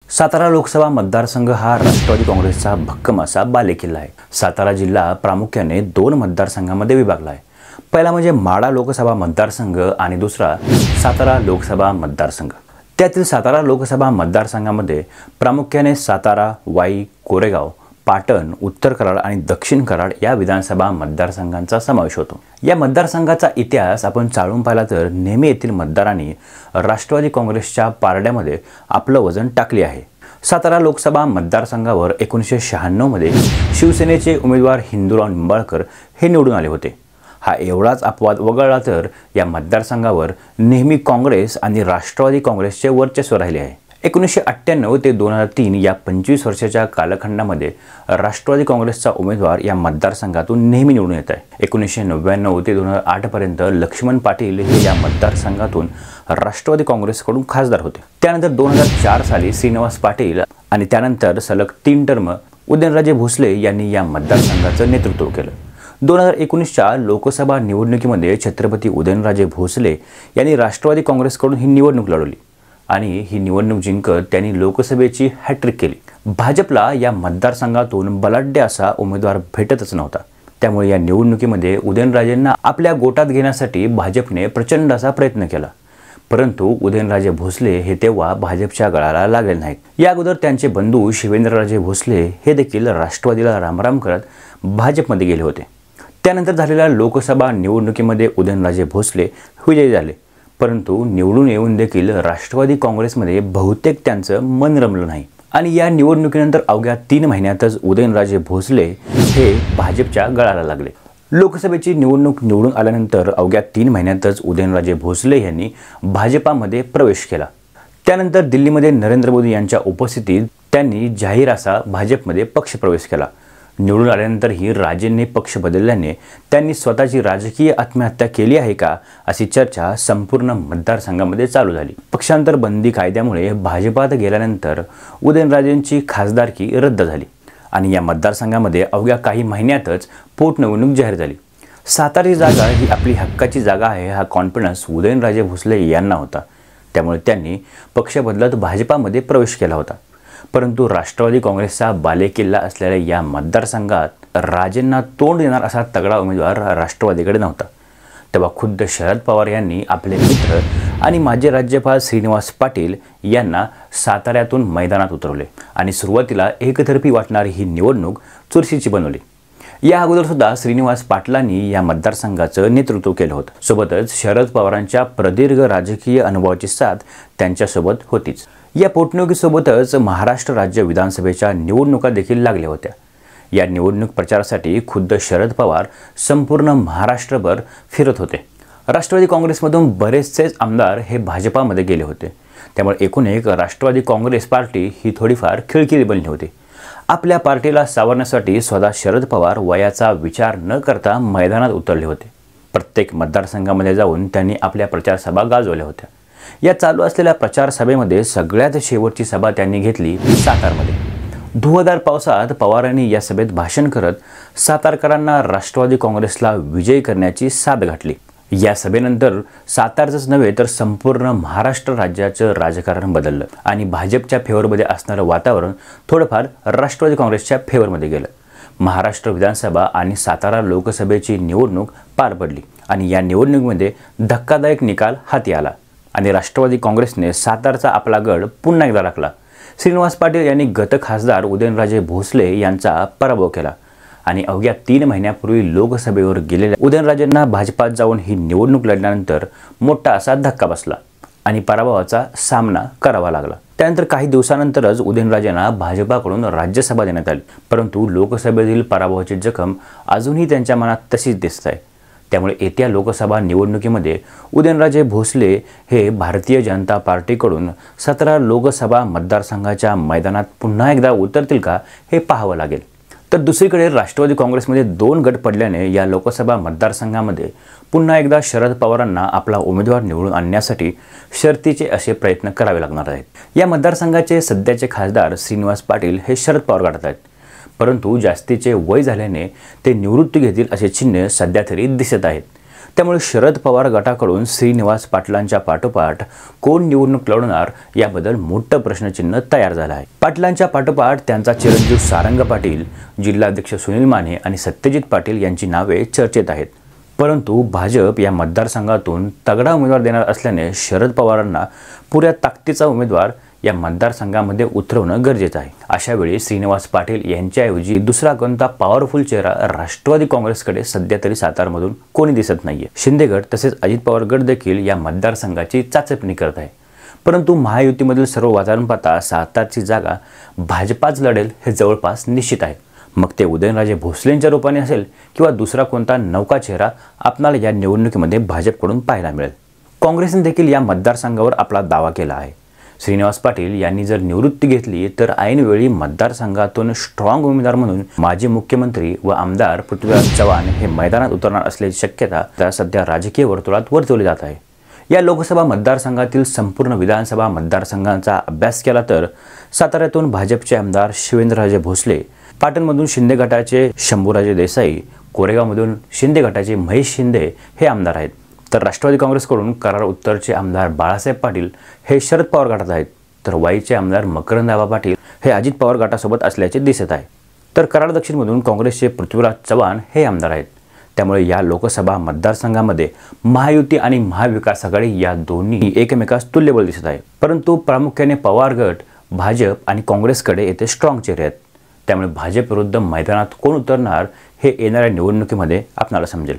सातारा लोकसभा मतदारसंघ हा राष्ट्रवादी काँग्रेसचा भक्कम असा बालेकिल्ला आहे। सातारा जिल्हा प्रामुख्याने दोन मतदारसंघांमध्ये विभागला आहे। पहिला म्हणजे माढा लोकसभा मतदारसंघ आणि दुसरा सातारा लोकसभा मतदारसंघ। त्यातील सातारा लोकसभा मतदारसंघामध्ये प्रामुख्याने सातारा, वाई, कोरेगाव, पाटण, उत्तर कराड आणि दक्षिण कराड या विधानसभा मतदारसंघांचा समावेश होतो। या मतदारसंघाचा इतिहास आपण चाळून पाहिला तर नेहमी येथील मतदारांनी राष्ट्रवादी काँग्रेसच्या पारड्यामध्ये आपलं वजन टाकले आहे। सातारा लोकसभा मतदारसंघावर 1996 मध्ये शिवसेनेचे उमेदवार हिंदूराव निंबाळकर हे निवडून आले होते। हा एवढाच अपवाद वगळला तर या मतदारसंघावर नेहमी काँग्रेस आणि राष्ट्रवादी काँग्रेसचे वर्चस्व राहिले आहे। 1998 ते 2003 या 25 वर्षाच्या कालखंडामध्ये राष्ट्रवादी काँग्रेसचा उमेदवार या मतदारसंघातून नेहमी निवडून येत आहे। 1999 ते 2008 पर्यंत लक्ष्मण पाटील हे या मतदारसंघातून राष्ट्रवादी काँग्रेसकडून खासदार होते। त्यानंतर 2004 साली श्रीनिवास पाटील आणि त्यानंतर सलग 3 टर्म उदयनराजे भोसले यांनी या मतदारसंघाचं नेतृत्व केलं। 2019च्या लोकसभा निवडणुकीमध्ये छत्रपती उदयनराजे भोसले यांनी राष्ट्रवादी काँग्रेसकडून ही निवडणूक लढवली आणि ही निवडणूक जिंकत त्यांनी लोकसभेची हॅट्रिक केली। भाजपला या मतदारसंघातून बलाढ्य असा उमेदवार भेटतच नव्हता। त्यामुळे या निवडणुकीमध्ये उदयनराजेंना आपल्या गोटात घेण्यासाठी भाजपने प्रचंड असा प्रयत्न केला, परंतु उदयनराजे भोसले हे तेव्हा भाजपच्या गळाला लागले नाहीत। या अगोदर त्यांचे बंधू शिवेंद्रराजे भोसले हे देखील राष्ट्रवादीला रामराम करत भाजपमध्ये गेले होते। त्यानंतर झालेल्या लोकसभा निवडणुकीमध्ये उदयनराजे भोसले विजयी झाले, परंतु निवडून येऊन देखील राष्ट्रवादी काँग्रेसमध्ये बहुतेक त्यांचं मन रमलं नाही आणि या निवडणुकीनंतर अवघ्या 3 महिन्यातच उदयनराजे भोसले हे भाजपच्या गळाला लागले। लोकसभेची निवडणूक निवडून आल्यानंतर अवघ्या 3 महिन्यातच उदयनराजे भोसले यांनी भाजपामध्ये प्रवेश केला। त्यानंतर दिल्लीमध्ये नरेंद्र मोदी यांच्या उपस्थितीत त्यांनी जाहीर असा भाजपमध्ये पक्षप्रवेश केला। निवडून आल्यानंतरही राजेंनी पक्ष बदलल्याने त्यांनी स्वतःची राजकीय आत्महत्या केली आहे का अशी चर्चा संपूर्ण मतदारसंघामध्ये चालू झाली। पक्षांतर बंदी कायद्यामुळे भाजपात गेल्यानंतर उदयनराजेंची खासदारकी रद्द झाली आणि या मतदारसंघामध्ये अवघ्या काही महिन्यातच पोटनिवडणूक जाहीर झाली। सातारा जागा ही आपली हक्काची जागा आहे हा कॉन्फिडन्स उदयनराजे भोसले यांना होता। त्यामुळे त्यांनी पक्ष बदलत भाजपामध्ये प्रवेश केला होता, परंतु राष्ट्रवादी काँग्रेसचा बालेकिल्ला असलेल्या या मतदारसंघात राजेंना तोंड देणार असा तगडा उमेदवार राष्ट्रवादीकडे नव्हता। तेव्हा खुद्द शरद पवार यांनी आपले मित्र आणि माजी राज्यपाल श्रीनिवास पाटील यांना साताऱ्यातून मैदानात उतरवले आणि सुरुवातीला एकतर्फी वाटणारी ही निवडणूक चुरशीची बनवली। या अगोदर सुद्धा श्रीनिवास पाटलांनी या मतदारसंघाचं नेतृत्व केलं होतं। सोबतच शरद पवारांच्या प्रदीर्घ राजकीय अनुभवाची साथ त्यांच्यासोबत होतीच। या पोटनिवडणुकीसोबतच महाराष्ट्र राज्य विधानसभेच्या निवडणुका देखील लागल्या होत्या। या निवडणूक प्रचारासाठी खुद्द शरद पवार संपूर्ण महाराष्ट्रभर फिरत होते। राष्ट्रवादी काँग्रेसमधून बरेचसे आमदार हे भाजपामध्ये गेले होते, त्यामुळे एकूण एक राष्ट्रवादी काँग्रेस पार्टी ही थोडीफार खिळखिळी बनली होती। आपल्या पार्टीला सावरण्यासाठी स्वतः शरद पवार वयाचा विचार न करता मैदानात उतरले होते। प्रत्येक मतदारसंघामध्ये जाऊन त्यांनी आपल्या प्रचार सभा गाजवल्या होत्या। या चालू असलेल्या प्रचार सभेमध्ये सगळ्यात शेवटची सभा त्यांनी घेतली ती सातारमध्ये। धुव्वाधार पावसात पवारांनी या सभेत भाषण करत सातारकरांना राष्ट्रवादी काँग्रेसला विजयी करण्याची साथ घातली। या सभेनंतर सातारच नव्हे तर संपूर्ण महाराष्ट्र राज्याचं राजकारण बदललं आणि भाजपच्या फेवरमध्ये असणारं वातावरण थोडंफार राष्ट्रवादी काँग्रेसच्या फेवरमध्ये गेलं। महाराष्ट्र विधानसभा आणि सातारा लोकसभेची निवडणूक पार पडली आणि या निवडणुकीमध्ये धक्कादायक निकाल हाती आला आणि राष्ट्रवादी काँग्रेसने सातारचा आपला गड पुन्हा एकदा राखला। श्रीनिवास पाटील यांनी गत खासदार उदयनराजे भोसले यांचा पराभव केला आणि अवघ्या 3 महिन्यापूर्वी लोकसभेवर गेलेल्या उदयनराजेंना भाजपात जाऊन ही निवडणूक लढल्यानंतर मोठा असा धक्का बसला आणि पराभवाचा सामना करावा लागला। त्यानंतर काही दिवसानंतरच उदयनराजेंना भाजपाकडून राज्यसभा देण्यात आली, परंतु लोकसभेतील पराभवाची जखम अजूनही त्यांच्या मनात तशीच दिसत आहे। त्यामुळे येत्या लोकसभा निवडणुकीमध्ये उदयनराजे भोसले हे भारतीय जनता पार्टीकडून 17 लोकसभा मतदारसंघाच्या मैदानात पुन्हा एकदा उतरतील का हे पाहावं लागेल। तर दुसरीकडे राष्ट्रवादी काँग्रेसमध्ये 2 गट पडल्याने या लोकसभा मतदारसंघामध्ये पुन्हा एकदा शरद पवारांना आपला उमेदवार निवडून आणण्यासाठी शर्तीचे असे प्रयत्न करावे लागणार आहेत। या मतदारसंघाचे सध्याचे खासदार श्रीनिवास पाटील हे शरद पवार गटात आहेत, परंतु जास्तीचे वय झाल्याने ते निवृत्ती घेतील असे चिन्ह सध्या तरी दिसत आहेत। त्यामुळे शरद पवार गटाकडून श्रीनिवास पाटलांच्या पाठोपाठ कोण निवडणूक लढवणार याबद्दल मोठं प्रश्नचिन्ह तयार झालं आहे। पाटलांच्या पाठोपाठ त्यांचा चिरंजीव सारंग पाटील, जिल्हाध्यक्ष सुनील माने आणि सत्यजित पाटील यांची नावे चर्चेत आहेत। परंतु भाजप या मतदारसंघातून तगडा उमेदवार देणार असल्याने शरद पवारांना पुऱ्या ताकदीचा उमेदवार या मतदारसंघामध्ये उतरवणं गरजेचं आहे। अशा वेळी श्रीनिवास पाटील यांच्याऐवजी दुसरा कोणता पॉवरफुल चेहरा राष्ट्रवादी काँग्रेसकडे सध्या तरी सातारमधून कोणी दिसत नाहीये। शिंदे गट तसेच अजित पवार गट देखील या मतदारसंघाची चाचपणी करत आहे। परंतु महायुतीमधील सर्व वातावरण पाहता सातारची जागा भाजपाच लढेल हे जवळपास निश्चित आहे। मग ते उदयनराजे भोसलेंच्या रूपाने असेल किंवा दुसरा कोणता नौका चेहरा आपल्याला या निवडणुकीमध्ये भाजपकडून पाहायला मिळेल। काँग्रेसने देखील या मतदारसंघावर आपला दावा केला आहे। श्रीनिवास पाटील यांनी जर निवृत्ती घेतली तर ऐनवेळी मतदारसंघातून स्ट्रॉंग उमेदवार म्हणून माजी मुख्यमंत्री व आमदार पृथ्वीराज चव्हाण हे मैदानात उतरणार असल्याची शक्यता सध्या राजकीय वर्तुळात वर्तवली जात आहे। या लोकसभा मतदारसंघातील संपूर्ण विधानसभा मतदारसंघांचा अभ्यास केला तर साताऱ्यातून भाजपचे आमदार शिवेंद्रराजे भोसले, पाटणमधून शिंदे गटाचे शंभूराजे देसाई, कोरेगावमधून शिंदे गटाचे महेश शिंदे हे आमदार आहेत। तर राष्ट्रवादी काँग्रेसकडून कराड उत्तरचे आमदार बाळासाहेब पाटील हे शरद पवार गटात आहेत, तर वाईचे आमदार मकरंद आबा पाटील हे अजित पवार गटासोबत असल्याचे दिसत आहे। तर कराड दक्षिणमधून काँग्रेसचे पृथ्वीराज चव्हाण हे आमदार आहेत। त्यामुळे या लोकसभा मतदारसंघामध्ये महायुती आणि महाविकास आघाडी या दोन्ही एकमेकास तुल्यबळ दिसत आहे। परंतु प्रामुख्याने पवार गट, भाजप आणि काँग्रेसकडे येथे स्ट्रॉंग चेहरे आहेत। त्यामुळे भाजप विरुद्ध मैदानात कोण उतरणार हे येणाऱ्या निवडणुकीमध्ये आपल्याला समजेल।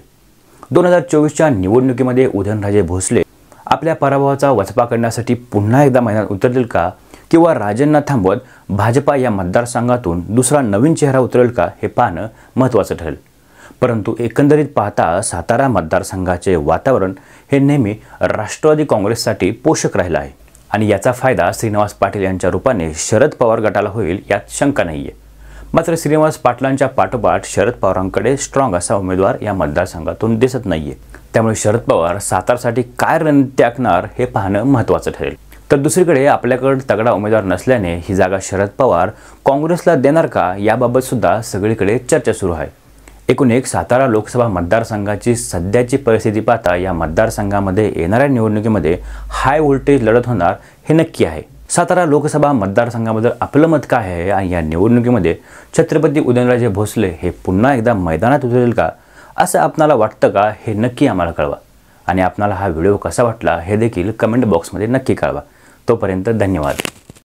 2024च्या निवडणुकीमध्ये उदयनराजे भोसले आपल्या पराभवाचा वचपा करण्यासाठी पुन्हा एकदा मैदानात उतरतील का, किंवा राजांना थांबवत भाजपा या मतदारसंघातून दुसरा नवीन चेहरा उतरेल का हे पाहणं महत्त्वाचं ठरेल। परंतु एकंदरीत पाहता सातारा मतदारसंघाचे वातावरण हे नेहमी राष्ट्रवादी काँग्रेससाठी पोषक राहिलं आहे आणि याचा फायदा श्रीनिवास पाटील यांच्या रूपाने शरद पवार गटाला होईल यात शंका नाहीये। मात्र श्रीनिवास पाटलांच्या पाठोपाठ शरद पवारांकडे स्ट्रॉंग असा उमेदवार या मतदारसंघातून दिसत नाहीये। त्यामुळे शरद पवार सातारसाठी काय रणनीती आखणार हे पाहणं महत्त्वाचं ठरेल। तर दुसरीकडे आपल्याकडे तगडा उमेदवार नसल्याने ही जागा शरद पवार काँग्रेसला देणार का याबाबत सुद्धा सगळीकडे चर्चा सुरू आहे। एकूण एक सातारा लोकसभा मतदारसंघाची सध्याची परिस्थिती पाहता या मतदारसंघामध्ये येणाऱ्या निवडणुकीमध्ये हाय व्होल्टेज लढत होणार हे नक्की आहे। सातारा लोकसभा मतदारसंघाबद्दल आपलं मत काय आहे आणि या निवडणुकीमध्ये छत्रपती उदयनराजे भोसले हे पुन्हा एकदा मैदानात उतरेल का असं आपणाला वाटतं का हे नक्की आम्हाला कळवा आणि आपणाला हा व्हिडिओ कसा वाटला हे देखील कमेंट बॉक्समध्ये नक्की कळवा। तोपर्यंत धन्यवाद।